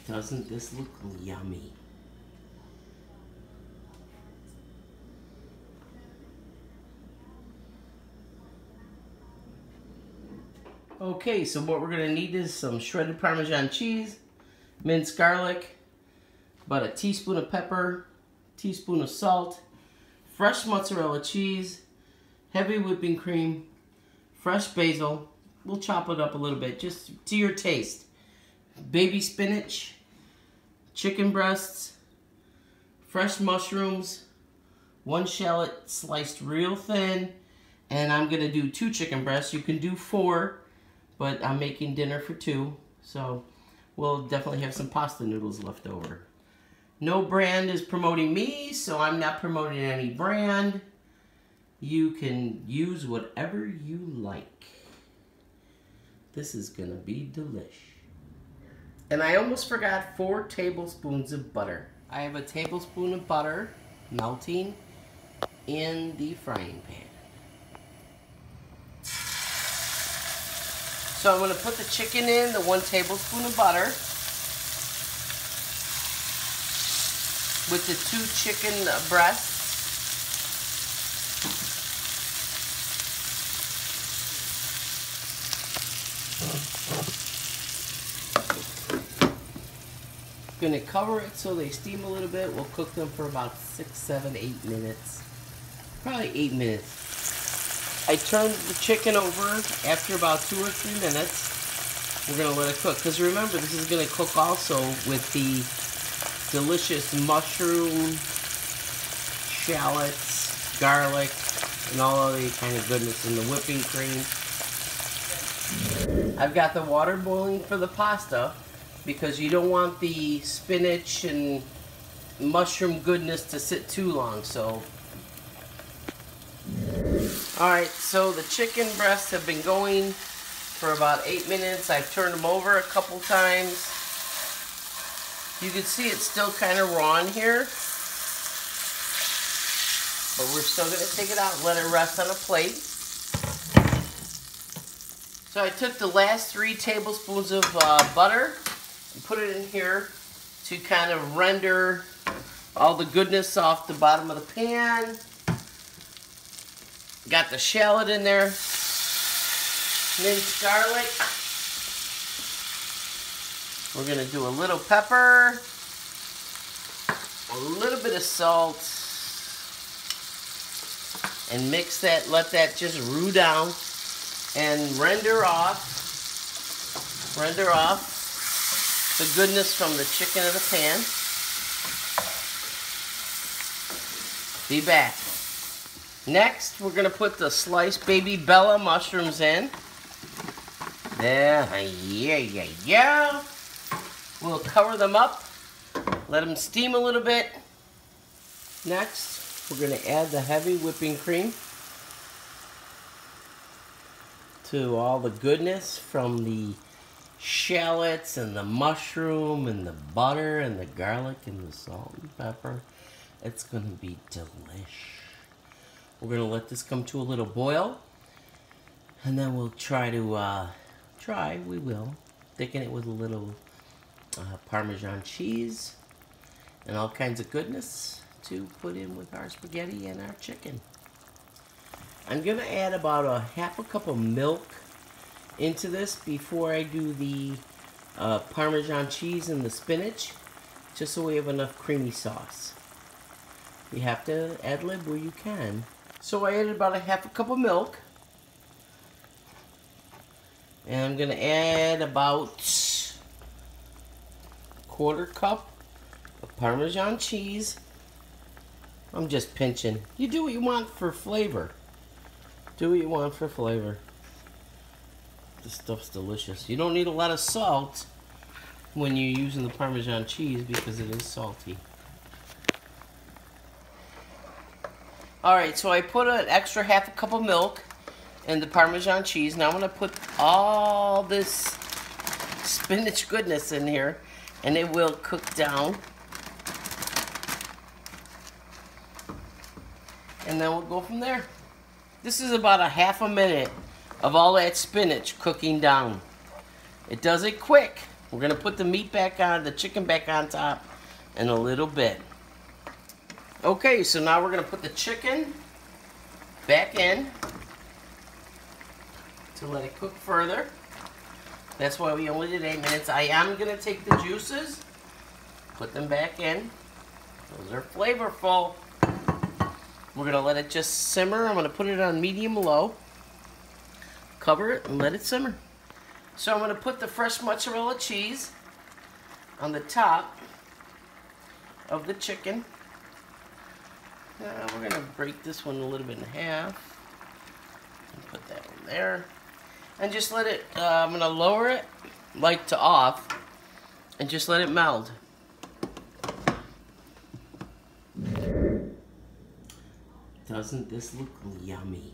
Doesn't this look yummy? Okay, so what we're gonna need is some shredded Parmesan cheese, minced garlic, about a teaspoon of pepper, teaspoon of salt, fresh mozzarella cheese, heavy whipping cream, fresh basil. We'll chop it up a little bit, just to your taste. Baby spinach, chicken breasts, fresh mushrooms, 1 shallot sliced real thin, and I'm gonna do 2 chicken breasts. You can do 4, but I'm making dinner for 2, so we'll definitely have some pasta noodles left over. No brand is promoting me, so I'm not promoting any brand. You can use whatever you like. This is gonna be delish. And I almost forgot 4 tablespoons of butter. I have a tablespoon of butter melting in the frying pan. So I'm going to put the chicken in, the 1 tablespoon of butter with the 2 chicken breasts. Going to cover it so they steam a little bit. We'll cook them for about 6, 7, 8 minutes. Probably 8 minutes. I turned the chicken over after about 2 or 3 minutes. We're going to let it cook. Because remember, this is going to cook also with the delicious mushroom, shallots, garlic, and all of the kind of goodness in the whipping cream. I've got the water boiling for the pasta because you don't want the spinach and mushroom goodness to sit too long. So, alright, so the chicken breasts have been going for about 8 minutes. I've turned them over a couple times. You can see it's still kind of raw in here, but we're still going to take it out and let it rest on a plate. So I took the last 3 tablespoons of butter and put it in here to kind of render all the goodness off the bottom of the pan. Got the shallot in there, minced garlic. We're going to do a little pepper, a little bit of salt, and mix that, let that just roux down and render off the goodness from the chicken in the pan. Be back. Next, we're going to put the sliced baby Bella mushrooms in. There, yeah. We'll cover them up, let them steam a little bit. Next, we're going to add the heavy whipping cream to all the goodness from the shallots and the mushroom and the butter and the garlic and the salt and pepper. It's going to be delish. We're going to let this come to a little boil, and then we'll we will thicken it with a little Parmesan cheese and all kinds of goodness to put in with our spaghetti and our chicken. I'm going to add about a half a cup of milk into this before I do the Parmesan cheese and the spinach, just so we have enough creamy sauce. You have to ad-lib where you can. So I added about a half a cup of milk. And I'm going to add about a 1/4 cup of Parmesan cheese. I'm just pinching. You do what you want for flavor. Do what you want for flavor. This stuff's delicious. You don't need a lot of salt when you're using the Parmesan cheese because it is salty. Alright, so I put an extra half a cup of milk in the Parmesan cheese. Now I'm going to put all this spinach goodness in here, and it will cook down. And then we'll go from there. This is about a half a minute of all that spinach cooking down. It does it quick, We're gonna put the meat back on, the chicken back on top in a little bit. Okay, so now we're gonna put the chicken back in to let it cook further. That's why we only did 8 minutes. I am gonna take the juices, put them back in. Those are flavorful. We're gonna let it just simmer. I'm gonna put it on medium-low. Cover it and let it simmer. So I'm gonna put the fresh mozzarella cheese on the top of the chicken. We're gonna break this one a little bit in half. And put that one there. And just let it, I'm gonna lower it light to off and just let it meld. Doesn't this look yummy?